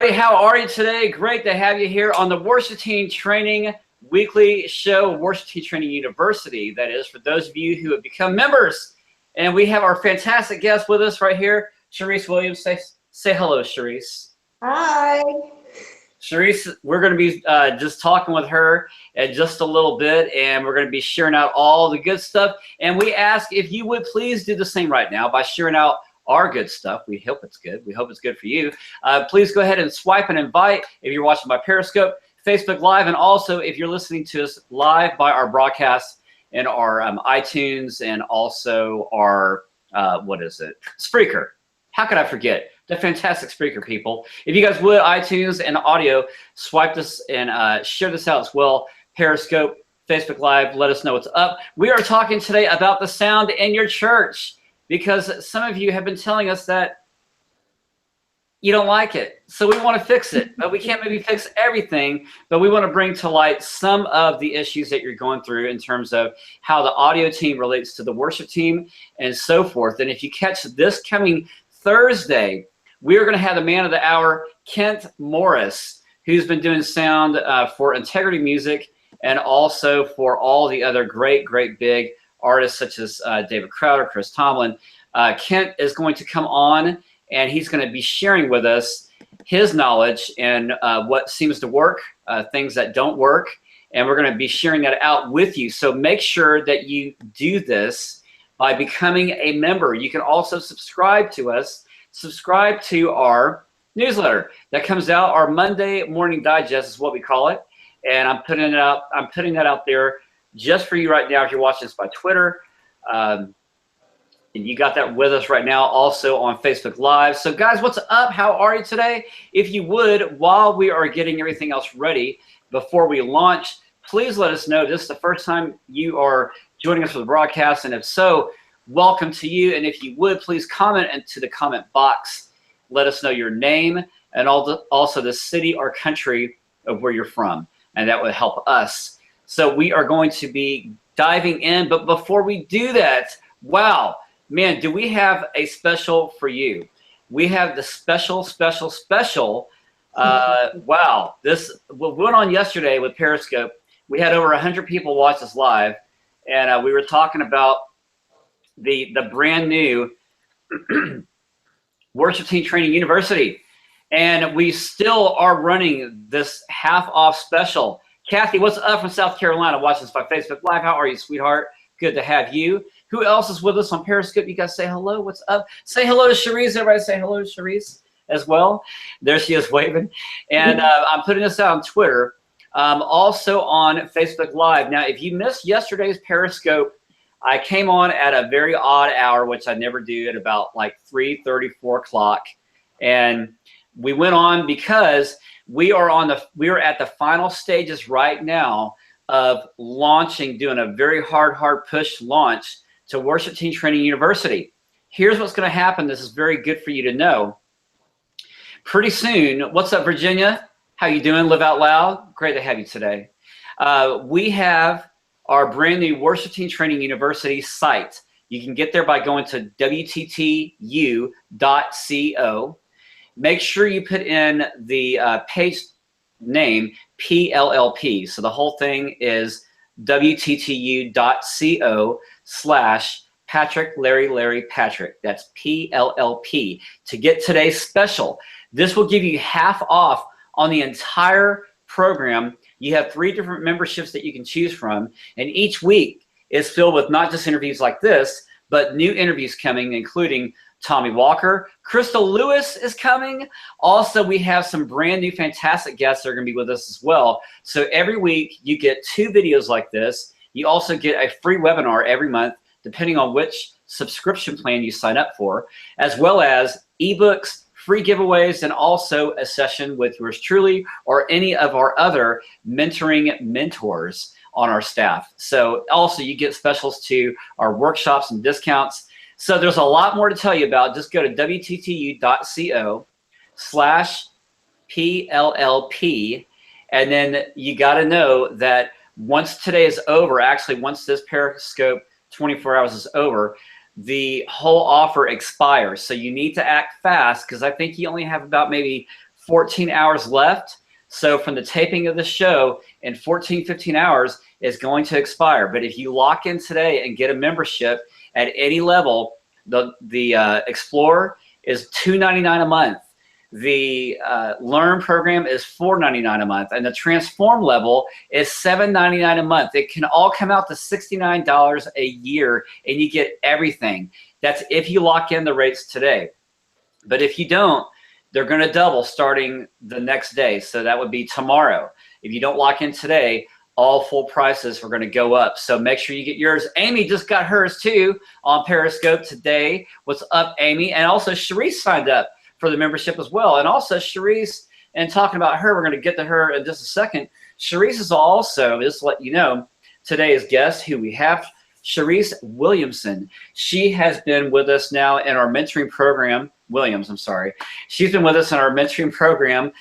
Hey, how are you today? Great to have you here on the Worship Team Training weekly show, Worship Team Training University. That is for those of you who have become members. And we have our fantastic guest with us right here, Sharice Williams. Say hello, Sharice. Hi. Sharice, we're going to be just talking with her in just a little bit, and we're going to be sharing out all the good stuff. And we ask if you would please do the same right now by sharing out our good stuff. We hope it's good. We hope it's good for you. Please go ahead and swipe and invite if you're watching by Periscope, Facebook Live, and also if you're listening to us live by our broadcast in our iTunes and also our, Spreaker. How could I forget? The fantastic Spreaker people. If you guys would, iTunes and audio, swipe this and share this out as well. Periscope, Facebook Live, let us know what's up. We are talking today about the sound in your church, because some of you have been telling us that you don't like it. So we want to fix it, but we can't maybe fix everything, but we want to bring to light some of the issues that you're going through in terms of how the audio team relates to the worship team and so forth. And if you catch this coming Thursday, we're going to have the man of the hour, Kent Morris, who's been doing sound for Integrity Music and also for all the other great big artists such as David Crowder, Chris Tomlin. Kent is going to come on and he's going to be sharing with us his knowledge and what seems to work, things that don't work, and we're going to be sharing that out with you. So make sure that you do this by becoming a member. You can also subscribe to us, subscribe to our newsletter that comes out. Our Monday morning digest is what we call it, and I'm putting that out there just for you right now if you're watching this by Twitter. And you got that with us right now also on Facebook Live. So guys, what's up? How are you today? If you would, while we are getting everything else ready before we launch, please let us know this is the first time you are joining us for the broadcast, and if so, welcome to you. And if you would, please comment into the comment box. Let us know your name and also the city or country of where you're from, and that would help us. So we are going to be diving in, but before we do that, wow, man, do we have a special for you? We have the special. Wow, this what went on yesterday with Periscope. We had over 100 people watch us live, and we were talking about the brand new Worship Team Training University, and we still are running this half off special. Kathy, what's up from South Carolina, watching us by Facebook Live? How are you, sweetheart? Good to have you. Who else is with us on Periscope? You guys say hello. What's up? Say hello to Sharice. Everybody say hello to Sharice as well. There she is waving. And I'm putting this out on Twitter, also on Facebook Live. Now, if you missed yesterday's Periscope, I came on at a very odd hour, which I never do, at about like 3:30, 4 o'clock. And we went on because we are at the final stages right now of launching, doing a very hard push launch to Worship Team Training University. Here's what's going to happen. This is very good for you to know. Pretty soon, what's up, Virginia? How you doing? Live Out Loud. Great to have you today. We have our brand new Worship Team Training University site. You can get there by going to wttu.co. Make sure you put in the page name PLLP. So the whole thing is wttu.co/Patrick Larry Patrick. That's PLLP to get today's special. This will give you half off on the entire program. You have 3 different memberships that you can choose from, and each week is filled with not just interviews like this, but new interviews coming, including Tommy Walker. Crystal Lewis is coming. Also, we have some brand new fantastic guests that are going to be with us as well. So every week you get 2 videos like this. You also get a free webinar every month, depending on which subscription plan you sign up for, as well as ebooks, free giveaways, and also a session with yours truly or any of our other mentoring mentors on our staff. So also you get specials to our workshops and discounts. So there's a lot more to tell you about. Just go to wttu.co/PLLP, and then you got to know that once today is over, actually once this Periscope 24 hours is over, the whole offer expires. So you need to act fast, because I think you only have about maybe 14 hours left. So from the taping of the show, in 14, 15 hours, is going to expire. But if you lock in today and get a membership at any level, the Explorer is $2.99 a month. The Learn program is $4.99 a month, and the Transform level is $7.99 a month. It can all come out to $69 a year, and you get everything. That's if you lock in the rates today. But if you don't, they're going to double starting the next day. So that would be tomorrow. If you don't lock in today, all full prices are going to go up. So make sure you get yours. Amy just got hers too on Periscope today. What's up, Amy? And also Sharice signed up for the membership as well. And also Sharice, and talking about her, we're going to get to her in just a second. Sharice is also, just to let you know, today's guest who we have, Sharice Williamson. She has been with us now in our mentoring program. Williams, I'm sorry. She's been with us in our mentoring program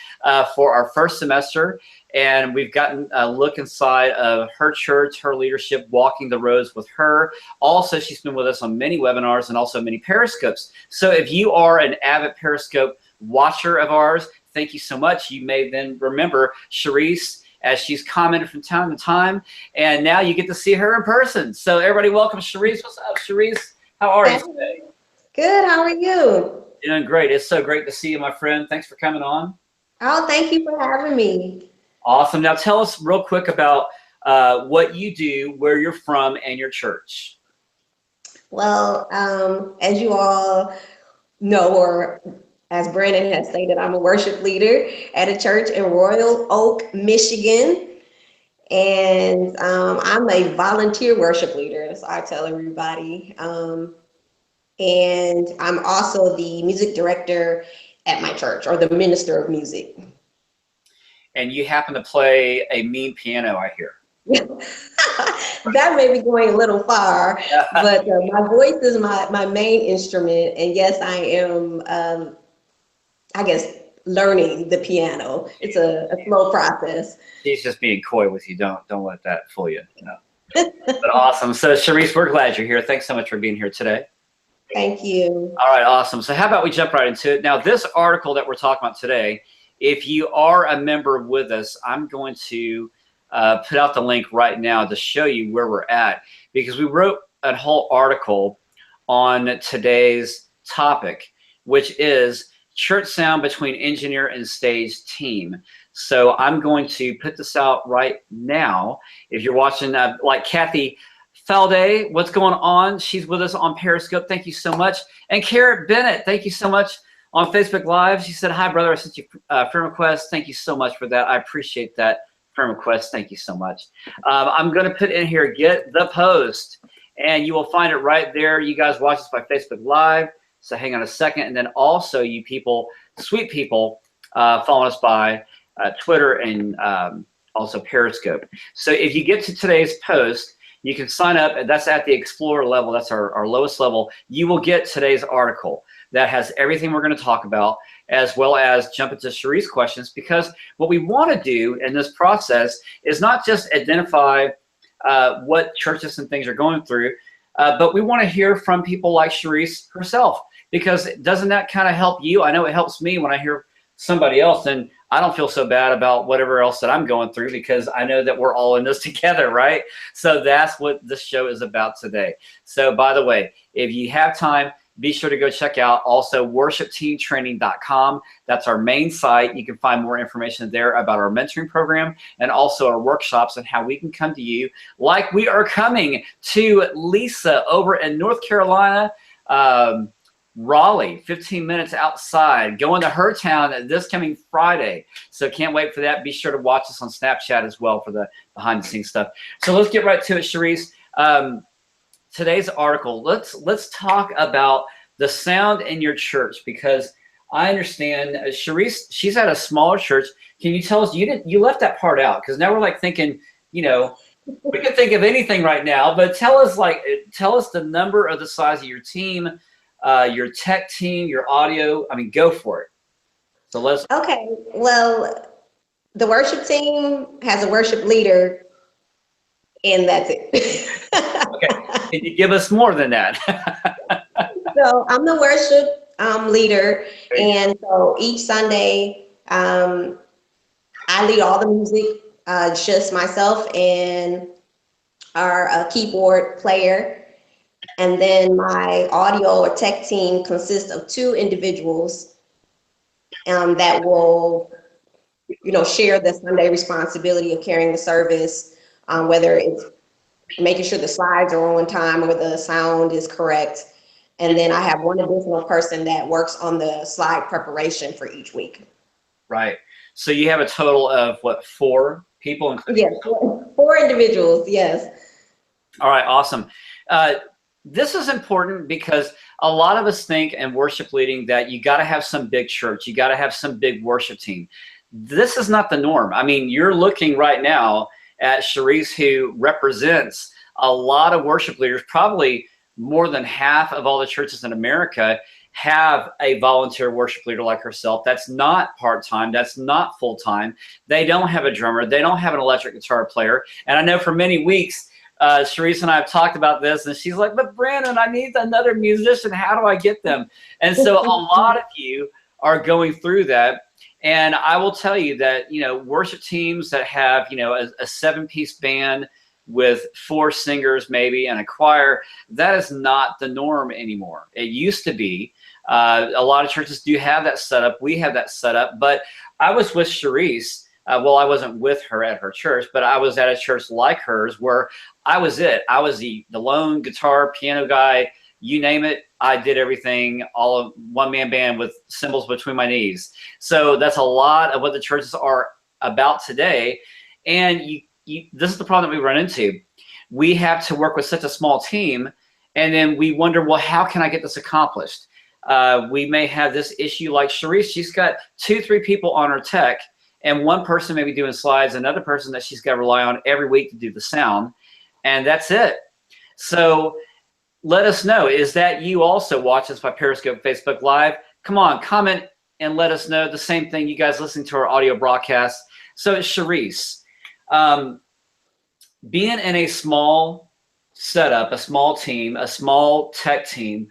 for our first semester, and we've gotten a look inside of her church, her leadership, walking the roads with her. Also, she's been with us on many webinars and also many Periscopes. So if you are an avid Periscope watcher of ours, thank you so much. You may then remember Sharice as she's commented from time to time, and now you get to see her in person. So everybody welcome Sharice. What's up, Sharice? How are you today? Good, how are you? Doing great. It's so great to see you, my friend. Thanks for coming on. Oh, thank you for having me. Awesome. Now tell us real quick about what you do, where you're from, and your church. Well, as you all know, or as Brandon has stated, I'm a worship leader at a church in Royal Oak, Michigan. And I'm a volunteer worship leader, as I tell everybody. And I'm also the music director at my church, or the minister of music. And you happen to play a mean piano, I hear. That may be going a little far, but my voice is my main instrument. And yes, I am, I guess, learning the piano. It's a slow process. She's just being coy with you. Don't let that fool you. No. But awesome. So Sharice, we're glad you're here. Thanks so much for being here today. Thank you. All right, awesome. So how about we jump right into it? Now, this article that we're talking about today, if you are a member with us, I'm going to put out the link right now to show you where we're at, because we wrote a whole article on today's topic, which is church sound between engineer and stage team. So I'm going to put this out right now. If you're watching, like Kathy Falday, what's going on? She's with us on Periscope. Thank you so much. And Carrot Bennett, thank you so much on Facebook Live. She said, hi, brother. I sent you a friend request. Thank you so much for that. I appreciate that friend request. Thank you so much. I'm going to put in here, get the post, and you will find it right there. You guys watch this by Facebook Live. So hang on a second. And then also you people, sweet people, following us by Twitter and also Periscope. So if you get to today's post, you can sign up, and that's at the Explorer level. That's our lowest level. You will get today's article that has everything we're going to talk about, as well as jump into Sharice's questions, because what we want to do in this process is not just identify what churches and things are going through, but we want to hear from people like Sharice herself, because doesn't that kind of help you? I know it helps me when I hear somebody else, and I don't feel so bad about whatever else that I'm going through, because I know that we're all in this together, right? So that's what this show is about today. So by the way, if you have time, be sure to go check out also worshipteamtraining.com. That's our main site. You can find more information there about our mentoring program and also our workshops and how we can come to you, like we are coming to Lisa over in North Carolina, Raleigh, 15 minutes outside, going to her town this coming Friday. So can't wait for that. Be sure to watch us on Snapchat as well for the behind the scenes stuff. So let's get right to it, Sharice. Today's article, let's talk about the sound in your church, because I understand Sharice, she's at a smaller church. Can you tell us, you left that part out, because now we're like thinking, you know, we can think of anything right now, but tell us the number of the size of your team, your tech team, your audio. I mean, go for it. So let's. Okay, well, the worship team has a worship leader, and that's it. Okay, can you give us more than that? So I'm the worship leader, and so each Sunday Um, I lead all the music, just myself and our keyboard player. And then my audio or tech team consists of two individuals that will, share the Sunday responsibility of carrying the service, whether it's making sure the slides are on time or the sound is correct. And then I have one additional person that works on the slide preparation for each week. Right. So you have a total of what, 4 people? Yes, four individuals, yes. All right, awesome. This is important because a lot of us think in worship leading that you got to have some big church, you got to have some big worship team. This is not the norm. I mean, you're looking right now at Sharice, who represents a lot of worship leaders. Probably more than half of all the churches in America have a volunteer worship leader like herself. That's not part-time, that's not full-time. They don't have a drummer, they don't have an electric guitar player. And I know for many weeks, Sharice and I have talked about this, and she's like, but Brandon, I need another musician. How do I get them? And so a lot of you are going through that. And I will tell you that, worship teams that have, a 7-piece band with 4 singers maybe and a choir, that is not the norm anymore. It used to be. A lot of churches do have that setup. We have that setup. But I was with Sharice. Well, I wasn't with her at her church, but I was at a church like hers where I was it. I was the lone guitar, piano guy, you name it. I did everything, all of one-man band with cymbals between my knees. So that's a lot of what the churches are about today. And this is the problem that we run into. We have to work with such a small team, and then we wonder, well, how can I get this accomplished? We may have this issue like Sharice. She's got 2-3 people on her tech, and one person may be doing slides, another person that she's got to rely on every week to do the sound, and that's it. So let us know. Is that you also watch us by Periscope, Facebook Live? Come on, comment and let us know. The same thing, you guys listening to our audio broadcast. So it's Sharice. Being in a small setup, a small team, a small tech team,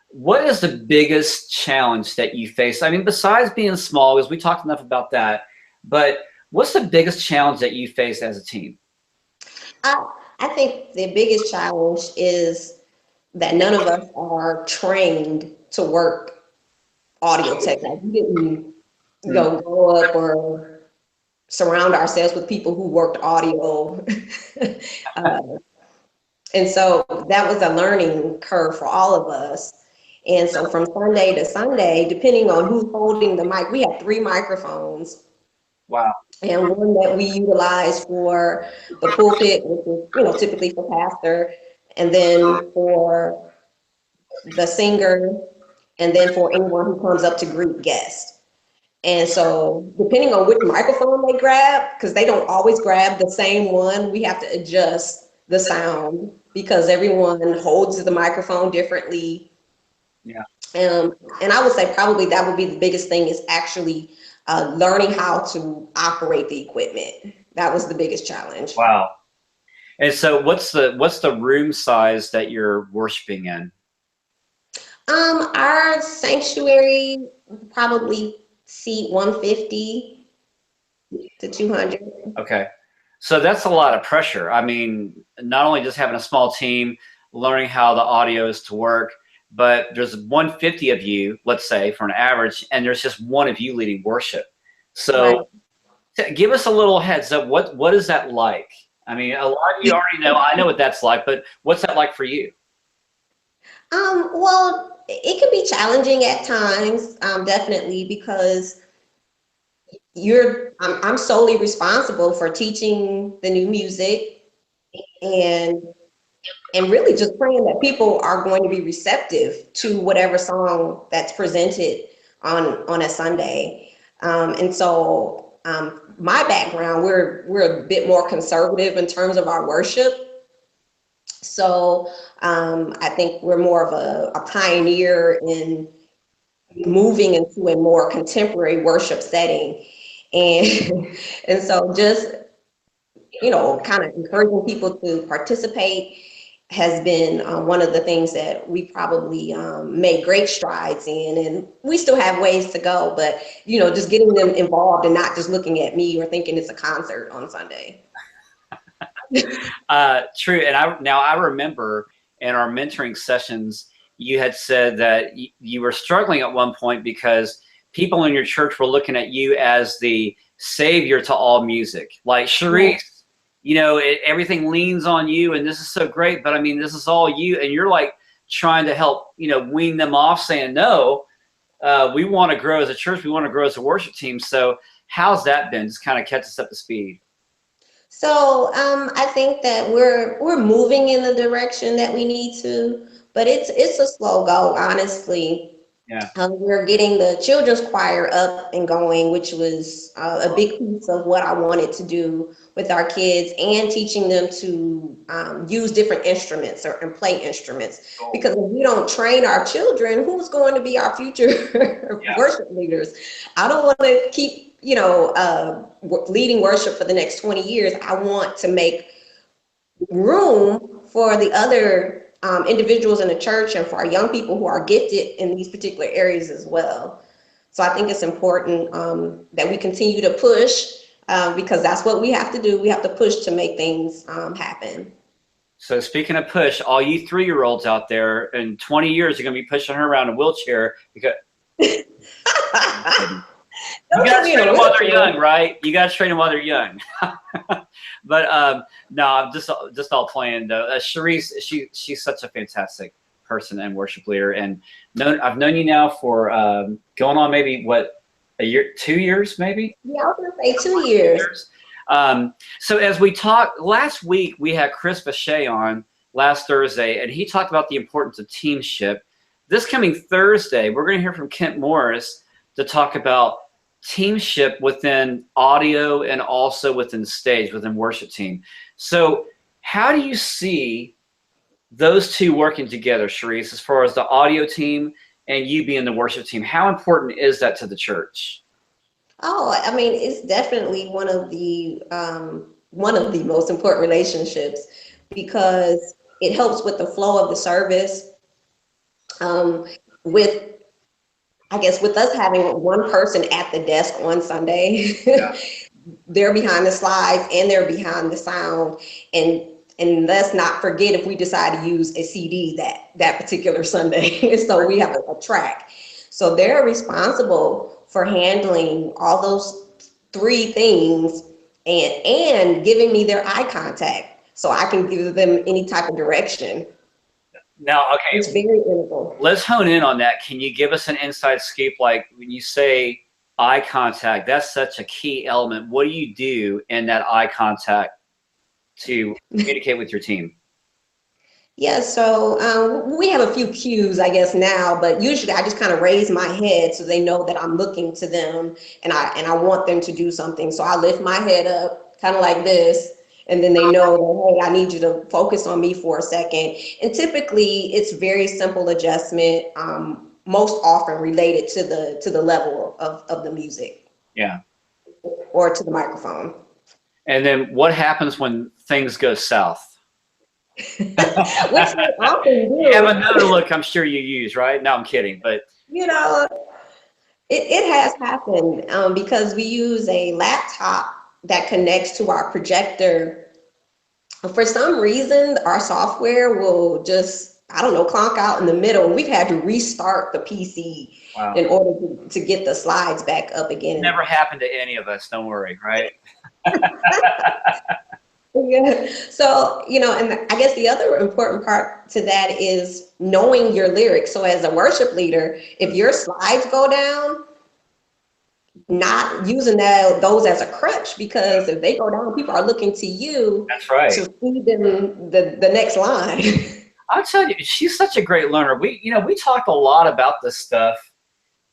what is the biggest challenge that you face? I mean, besides being small, because we talked enough about that, but what's the biggest challenge that you face as a team? I think the biggest challenge is that none of us are trained to work audio tech. Like, we didn't grow up or surround ourselves with people who worked audio. And so that was a learning curve for all of us. And so from Sunday to Sunday, depending on who's holding the mic, we have 3 microphones. Wow. And one that we utilize for the pulpit, which is, typically for pastor, and then for the singer, and then for anyone who comes up to greet guests. And so depending on which microphone they grab, because they don't always grab the same one, we have to adjust the sound because everyone holds the microphone differently. Yeah. And I would say probably that would be the biggest thing, is actually learning how to operate the equipment. That was the biggest challenge. Wow. And so what's the room size that you're worshiping in? Our sanctuary probably seat 150 to 200. Okay. So that's a lot of pressure. I mean, not only just having a small team, learning how the audio is to work, but there's 150 of you, let's say, for an average, and there's just one of you leading worship. So give us a little heads up. What is that like? I mean, a lot of you already know. I know what that's like, but what's that like for you? Well, it can be challenging at times, definitely, because I'm solely responsible for teaching the new music and really just praying that people are going to be receptive to whatever song that's presented on a Sunday. And so my background, we're a bit more conservative in terms of our worship. So I think we're more of a pioneer in moving into a more contemporary worship setting. And so just, kind of encouraging people to participate has been one of the things that we probably made great strides in, and we still have ways to go, but just getting them involved and not just looking at me or thinking it's a concert on Sunday. True. And I remember in our mentoring sessions, you had said that you were struggling at one point because people in your church were looking at you as the savior to all music. Like, Sharice, everything leans on you, and this is so great, but I mean, this is all you, and you're like trying to help, wean them off, saying, no, we want to grow as a church, we want to grow as a worship team. So how's that been? Just kind of catch us up to speed. So I think that we're moving in the direction that we need to, but it's a slow go, honestly. Yeah. We're getting the children's choir up and going, which was a big piece of what I wanted to do with our kids, and teaching them to use different instruments and play instruments. Cool. Because if we don't train our children, who's going to be our future worship leaders? I don't want to keep leading worship for the next 20 years. I want to make room for the other individuals in the church and for our young people who are gifted in these particular areas as well. So I think it's important that we continue to push because that's what we have to do. We have to push to make things happen. So speaking of push, all you 3-year-olds out there, in 20 years, you're going to be pushing her around in a wheelchair because you got to train them while they're young, right? You got to train them while they're young. But no, I'm just all playing though. Sharice, she's such a fantastic person and worship leader, and I've known you now for going on maybe a year, 2 years maybe. Yeah, I was gonna say 2 years. So as we talked last week, we had Chris Vache on last Thursday, and he talked about the importance of teamship. This coming Thursday, we're going to hear from Kent Morris to talk about teamship within audio and also within stage, within worship team. So how do you see those two working together, Sharice, as far as the audio team and you being the worship team? How important is that to the church? Oh, I mean, it's definitely one of the most important relationships because it helps with the flow of the service. With us having one person at the desk on Sunday, they're behind the slides and they're behind the sound. And let's not forget if we decide to use a CD that particular Sunday. So we have a track. So they're responsible for handling all those 3 things and giving me their eye contact so I can give them any type of direction. Now, okay, it's very integral. Let's hone in on that. Can you give us an inside scoop? Like when you say eye contact, that's such a key element. What do you do in that eye contact to communicate with your team? Yeah, so we have a few cues, I guess, now, but usually I just kind of raise my head so they know that I'm looking to them and I want them to do something. So I lift my head up kind of like this. And then they know that, hey, I need you to focus on me for a second. And typically it's very simple adjustment, most often related to the level of the music. Yeah. Or to the microphone. And then what happens when things go south? Which they often do. You have another look I'm sure you use, right? No, I'm kidding. But it has happened because we use a laptop that connects to our projector. For some reason, our software will just, clonk out in the middle. We've had to restart the PC in order to get the slides back up again. It never happened to any of us, don't worry, right? Yeah. So, and I guess the other important part to that is knowing your lyrics. So as a worship leader, if your slides go down, not using those as a crutch, because if they go down, people are looking to you. That's right. To feed them the next line. I'll tell you, she's such a great learner. We talked a lot about this stuff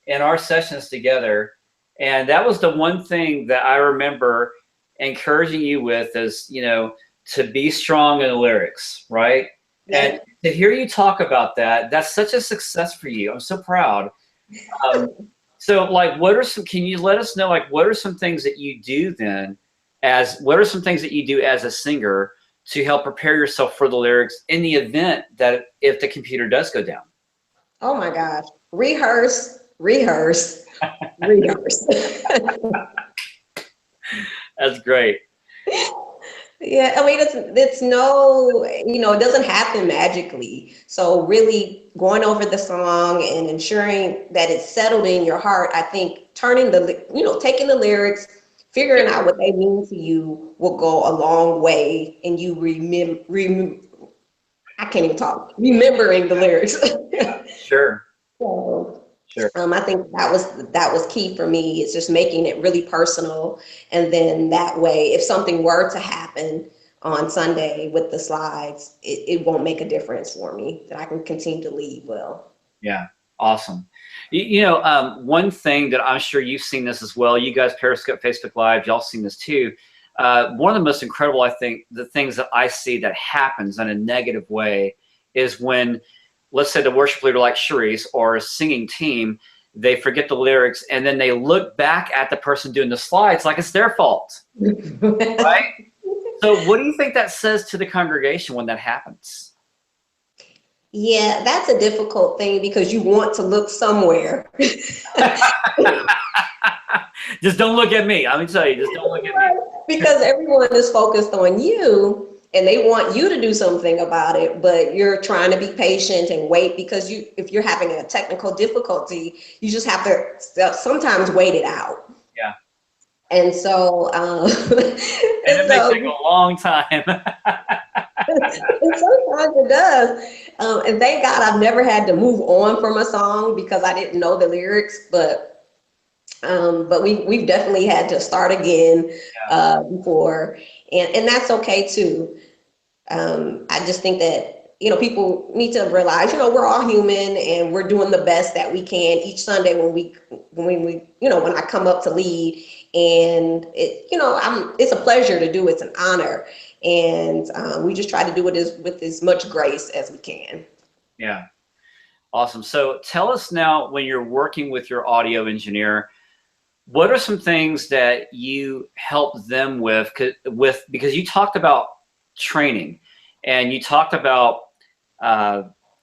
in our sessions together, and that was the one thing that I remember encouraging you with is, to be strong in the lyrics, right? Yeah. And to hear you talk about that's such a success for you. I'm so proud. So like, can you let us know, like, what are some things that you do then what are some things that you do as a singer to help prepare yourself for the lyrics in the event that if the computer does go down? Oh my gosh. Rehearse, rehearse, rehearse. That's great. Yeah, I mean, it's no, it doesn't happen magically. So really going over the song and ensuring that it's settled in your heart, I think taking the lyrics, figuring out what they mean to you will go a long way in you I can't even talk, remembering the lyrics. Sure. So, Sure. I think that was key for me. It's just making it really personal, and then that way, if something were to happen on Sunday with the slides, it won't make a difference for me. That I can continue to lead well. Yeah. Awesome. One thing that I'm sure you've seen this as well. You guys, Periscope, Facebook Live, y'all seen this too. One of the most incredible, I think, the things that I see that happens in a negative way is when, let's say, the worship leader like Sharice or a singing team, they forget the lyrics and then they look back at the person doing the slides like it's their fault, right? So what do you think that says to the congregation when that happens? Yeah, that's a difficult thing because you want to look somewhere. Just don't look at me. I'm gonna tell you, just don't look at me. Because everyone is focused on you and they want you to do something about it, but you're trying to be patient and wait because if you're having a technical difficulty, you just have to sometimes wait it out. Yeah. And so, and it may take a long time. And sometimes it does. And thank God I've never had to move on from a song because I didn't know the lyrics, but we've definitely had to start again before, and that's okay too. I just think that people need to realize we're all human and we're doing the best that we can each Sunday when I come up to lead, and it's a pleasure to do. It's an honor, and we just try to do it with as much grace as we can. Yeah, awesome. So tell us now, when you're working with your audio engineer, what are some things that you help them with? Because you talked about training and you talked about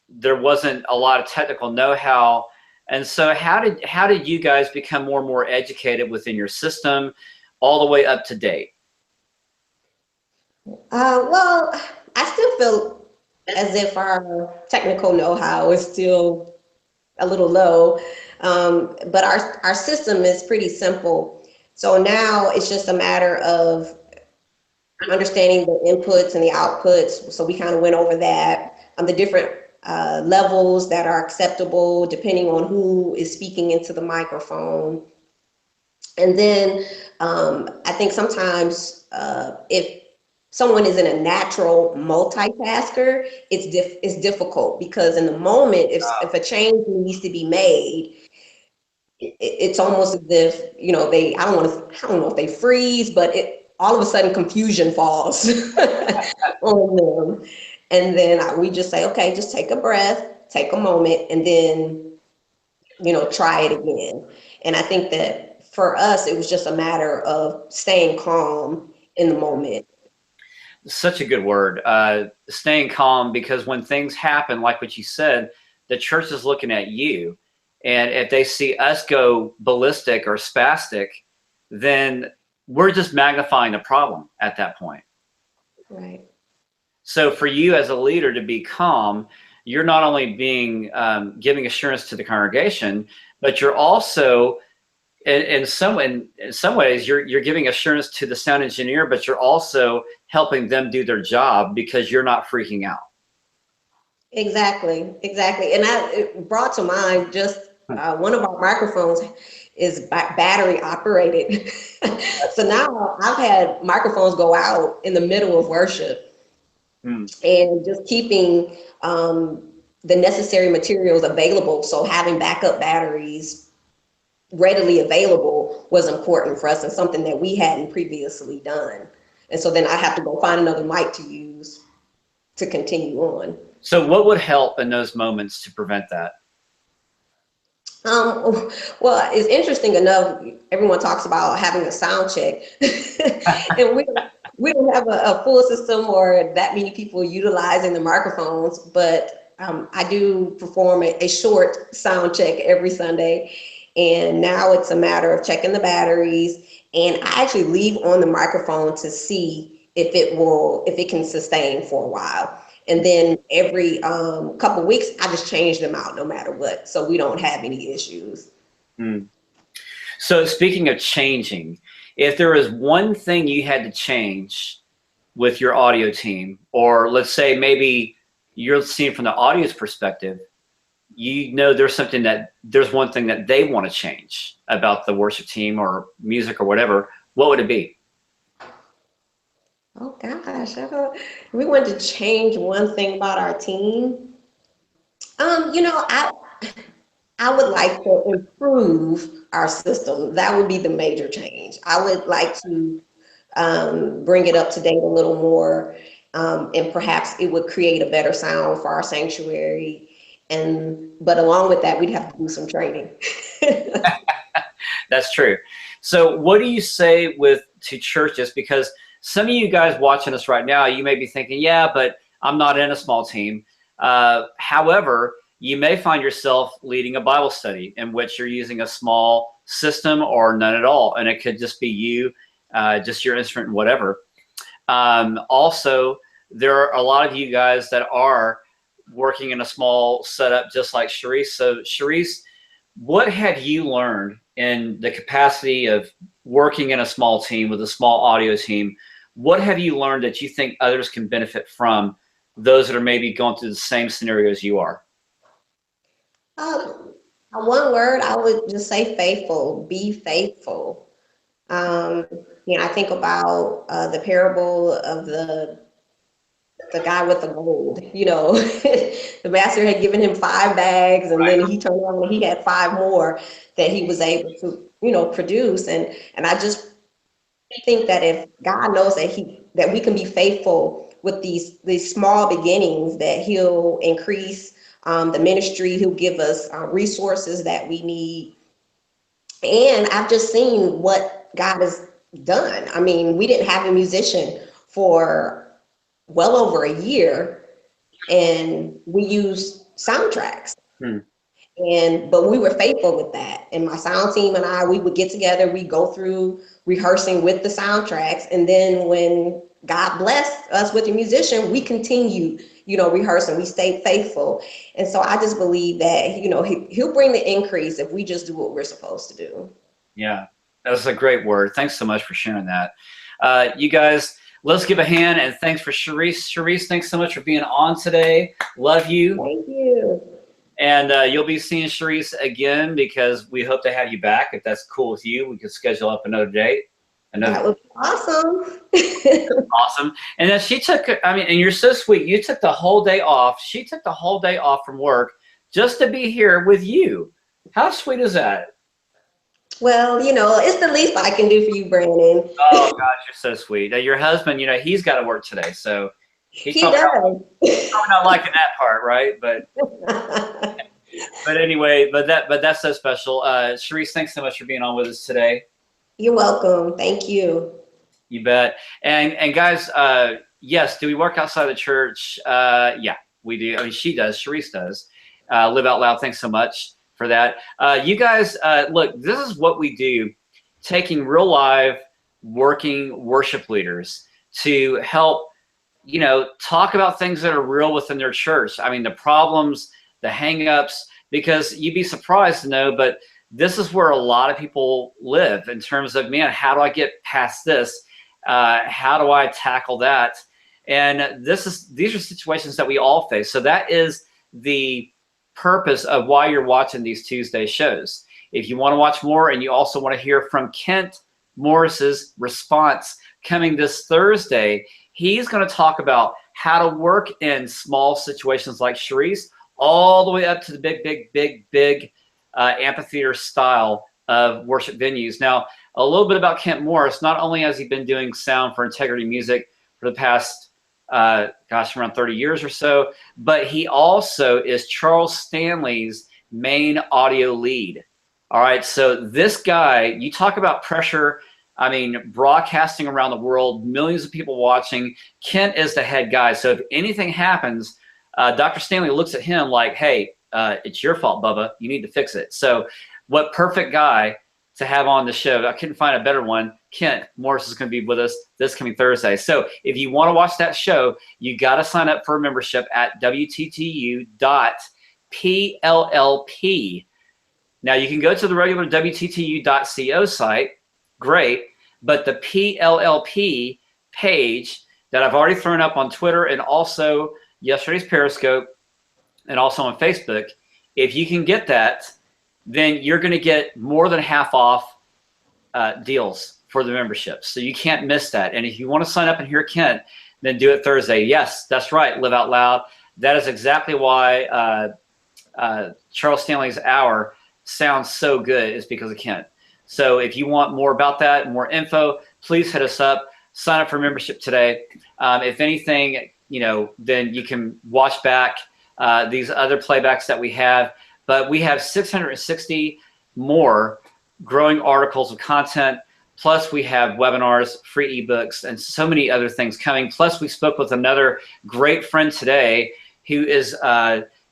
there wasn't a lot of technical know-how. And so how did you guys become more and more educated within your system all the way up to date? Well, I still feel as if our technical know-how is still a little low. But our system is pretty simple. So now it's just a matter of understanding the inputs and the outputs. So we kind of went over that on the different levels that are acceptable depending on who is speaking into the microphone. And then I think sometimes if someone isn't a natural multitasker, it's difficult because in the moment, if a change needs to be made, it's almost as if I don't know if they freeze, but all of a sudden confusion falls on them, and then we just say, okay, just take a breath, take a moment, and then try it again. And I think that for us, it was just a matter of staying calm in the moment. Such a good word, staying calm, because when things happen, like what you said, the church is looking at you. And if they see us go ballistic or spastic, then we're just magnifying the problem at that point. Right. So for you as a leader to be calm, you're not only giving assurance to the congregation, but you're also, in some ways, you're giving assurance to the sound engineer, but you're also helping them do their job because you're not freaking out. Exactly. And it brought to mind just one of our microphones is battery operated. So now I've had microphones go out in the middle of worship, and just keeping the necessary materials available. So having backup batteries readily available was important for us and something that we hadn't previously done. And so then I have to go find another mic to use to continue on. So what would help in those moments to prevent that? Well, it's interesting enough, everyone talks about having a sound check. And we don't have a full system or that many people utilizing the microphones, but I do perform a short sound check every Sunday. And now it's a matter of checking the batteries. And I actually leave on the microphone to see if it can sustain for a while. And then every couple weeks, I just change them out no matter what, so we don't have any issues. Mm. So speaking of changing, if there was one thing you had to change with your audio team, or let's say maybe you're seeing from the audio's perspective, you know there's one thing that they want to change about the worship team or music or whatever, what would it be? Oh gosh, we want to change one thing about our team. I would like to improve our system. That would be the major change. I would like to bring it up to date a little more, and perhaps it would create a better sound for our sanctuary. But along with that, we'd have to do some training. That's true. So what do you say to churches? Because some of you guys watching us right now, you may be thinking, yeah, but I'm not in a small team. However, you may find yourself leading a Bible study in which you're using a small system or none at all. And it could just be you, just your instrument and whatever. Also, there are a lot of you guys that are working in a small setup just like Sharice. So Sharice, what have you learned in the capacity of working in a small team with a small audio team? What have you learned that you think others can benefit from, those that are maybe going through the same scenarios you are? One word, I would just say faithful. Be faithful. I think about the parable of the guy with the gold. The master had given him 5 bags, and then he turned around and he had 5 more that he was able to, produce. And I just think that if God knows that we can be faithful with these small beginnings, that He'll increase the ministry. He'll give us resources that we need. And I've just seen what God has done. I mean, we didn't have a musician for well over a year, and we used soundtracks. But we were faithful with that. And my sound team and I, we would get together, we go through rehearsing with the soundtracks. And then when God blessed us with a musician, we continued, rehearsing. We stayed faithful. And so I just believe that, he'll bring the increase if we just do what we're supposed to do. Yeah, that's a great word. Thanks so much for sharing that. You guys, let's give a hand, and thanks for Sharice. Sharice, thanks so much for being on today. Love you. Thank you. And you'll be seeing Sharice again, because we hope to have you back. If that's cool with you, we could schedule up another date. That would be awesome. Awesome. And then and you're so sweet. You took the whole day off. She took the whole day off from work just to be here with you. How sweet is that? Well, it's the least I can do for you, Brandon. Oh, gosh, you're so sweet. Now, your husband, he's got to work today, so he's probably not liking that part, right? But anyway, but that's so special. Sharice, thanks so much for being on with us today. You're welcome. Thank you. You bet. And guys, yes, do we work outside the church? Yeah, we do. I mean, she does. Sharice does. Live Out Loud. Thanks so much for that. You guys, look, this is what we do, taking real live working worship leaders to help, talk about things that are real within their church. I mean, the problems, the hang-ups, because you'd be surprised to know, but this is where a lot of people live in terms of, man, how do I get past this? How do I tackle that? And these are situations that we all face. So that is the purpose of why you're watching these Tuesday shows. If you want to watch more, and you also want to hear from Kent Morris's response coming this Thursday, he's going to talk about how to work in small situations like Sharice, all the way up to the big amphitheater style of worship venues. Now, a little bit about Kent Morris. Not only has he been doing sound for Integrity Music for the past, around 30 years or so, but he also is Charles Stanley's main audio lead. All right, so this guy, you talk about pressure I mean, broadcasting around the world, millions of people watching. Kent is the head guy. So if anything happens, Dr. Stanley looks at him like, hey, it's your fault, Bubba. You need to fix it. So what perfect guy to have on the show. I couldn't find a better one. Kent Morris is going to be with us this coming Thursday. So if you want to watch that show, you got to sign up for a membership at WTTU.PLLP. Now you can go to the regular WTTU.co site. Great. But the PLLP page that I've already thrown up on Twitter and also yesterday's Periscope and also on Facebook, if you can get that, then you're going to get more than half off deals for the membership. So you can't miss that. And if you want to sign up and hear Kent, then do it Thursday. Yes, that's right. Live Out Loud. That is exactly why Charles Stanley's Hour sounds so good, is because of Kent. So if you want more about that, more info, please hit us up. Sign up for membership today. If anything, then you can watch back these other playbacks that we have. But we have 660 more growing articles of content. Plus, we have webinars, free ebooks, and so many other things coming. Plus, we spoke with another great friend today who is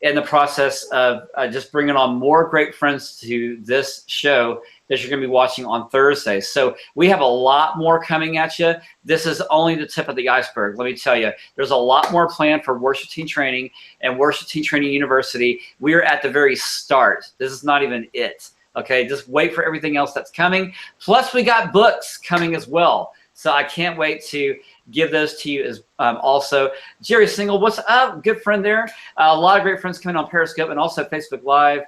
in the process of just bringing on more great friends to this show that you're going to be watching on Thursday. So we have a lot more coming at you. This is only the tip of the iceberg. Let me tell you, there's a lot more planned for Worship Team Training and Worship Team Training University. We are at the very start. This is not even it. Okay, just wait for everything else that's coming. Plus, we got books coming as well. So I can't wait to give those to you as also. Jerry Single, what's up? Good friend there. A lot of great friends coming on Periscope and also Facebook Live.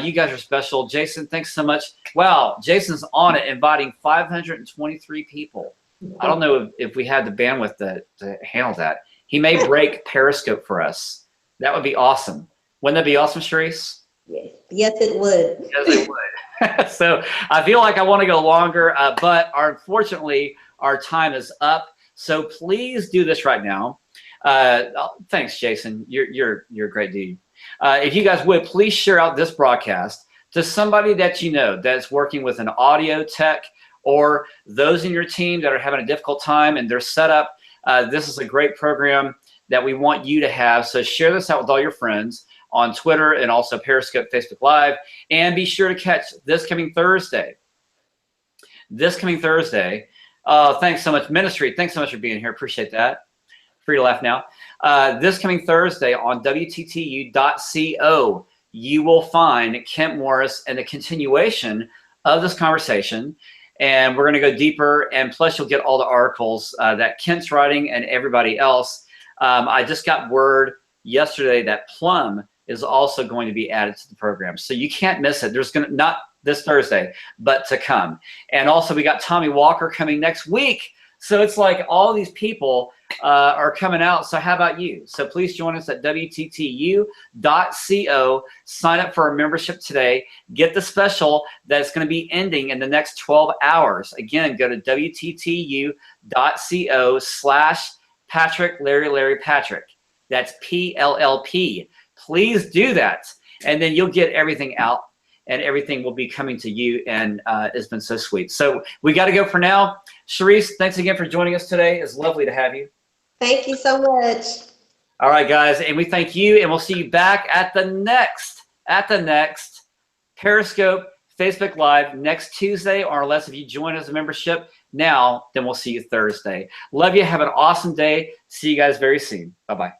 You guys are special. Jason, thanks so much. Wow, Jason's on it, inviting 523 people. I don't know if we had the bandwidth to handle that. He may break Periscope for us. That would be awesome. Wouldn't that be awesome, Sharice? Yes, it would. Yes, it would. So I feel like I want to go longer, but unfortunately, our time is up. So please do this right now. Thanks, Jason. You're a great dude. If you guys would, please share out this broadcast to somebody that you know that's working with an audio tech, or those in your team that are having a difficult time and they're set up. This is a great program that we want you to have. So share this out with all your friends on Twitter and also Periscope, Facebook Live, and be sure to catch this coming Thursday. Thanks so much, Ministry. Thanks so much for being here. Appreciate that. Free to laugh now. This coming Thursday on WTTU.co, you will find Kent Morris and the continuation of this conversation. And we're going to go deeper. And plus, you'll get all the articles that Kent's writing and everybody else. I just got word yesterday that Plum is also going to be added to the program. So you can't miss it. There's going to, not this Thursday, but to come. And also we got Tommy Walker coming next week. So it's like all these people are coming out. So how about you? So please join us at WTTU.co. Sign up for our membership today. Get the special that's going to be ending in the next 12 hours. Again, go to WTTU.co/Patrick, Larry Patrick. That's PLLP. Please do that. And then you'll get everything out, and everything will be coming to you, and it's been so sweet. So we got to go for now. Sharice, thanks again for joining us today. It's lovely to have you. Thank you so much. All right, guys, and we thank you, and we'll see you back at the next Periscope, Facebook Live next Tuesday, or unless if you join us a membership now, then we'll see you Thursday. Love you. Have an awesome day. See you guys very soon. Bye-bye.